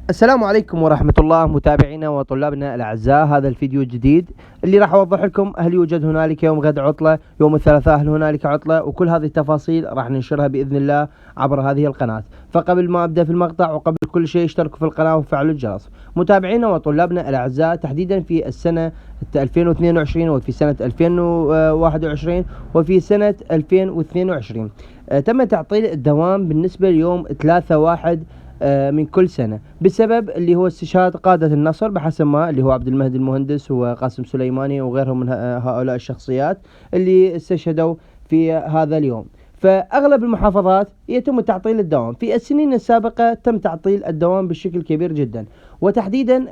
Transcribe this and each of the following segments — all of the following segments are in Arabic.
السلام عليكم ورحمة الله متابعينا وطلابنا الأعزاء. هذا الفيديو الجديد اللي راح أوضح لكم هل يوجد هنالك يوم غد عطلة، يوم الثلاثاء هل هنالك عطلة، وكل هذه التفاصيل راح ننشرها بإذن الله عبر هذه القناة. فقبل ما أبدأ في المقطع وقبل كل شيء اشتركوا في القناة وفعلوا الجرس. متابعينا وطلابنا الأعزاء، تحديدا في السنة 2022 وفي سنة 2021 وفي سنة 2022 تم تعطيل الدوام بالنسبة ليوم 3/1 من كل سنة، بسبب اللي هو استشهاد قادة النصر بحسب ما اللي هو عبد المهدي المهندس وقاسم سليماني وغيرهم من هؤلاء الشخصيات اللي استشهدوا في هذا اليوم. فأغلب المحافظات يتم تعطيل الدوام. في السنين السابقة تم تعطيل الدوام بشكل كبير جدا، وتحديدا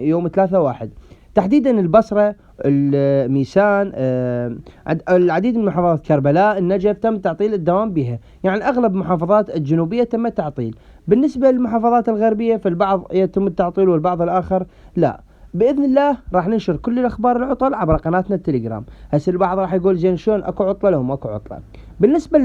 يوم 3/1 تحديدا البصرة، الميسان، العديد من محافظات كربلاء، النجف تم تعطيل الدوام بها. يعني أغلب المحافظات الجنوبية تم التعطيل. بالنسبة للمحافظات الغربية فالبعض يتم التعطيل والبعض الآخر لا. بإذن الله راح ننشر كل الأخبار العطل عبر قناتنا التليجرام. هسه البعض راح يقول زين شلون أكو عطلة لهم أكو عطلة. بالنسبة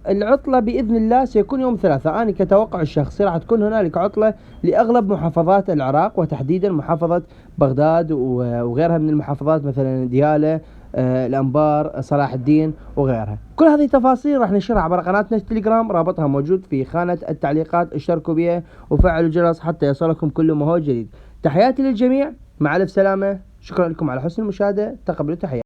العطلة بإذن الله سيكون يوم الثلاثاء. أنا كتوقع الشخصي راح تكون هنالك عطلة لأغلب محافظات العراق، وتحديدا محافظة بغداد وغيرها من المحافظات، مثلا ديالى، الأنبار، صلاح الدين وغيرها. كل هذه التفاصيل راح ننشرها عبر قناتنا التليجرام، رابطها موجود في خانة التعليقات. اشتركوا بها وفعلوا الجرس حتى يصلكم كل ما هو جديد. تحياتي للجميع، مع ألف سلامة، شكرا لكم على حسن المشاهدة، تقبلوا تحياتي.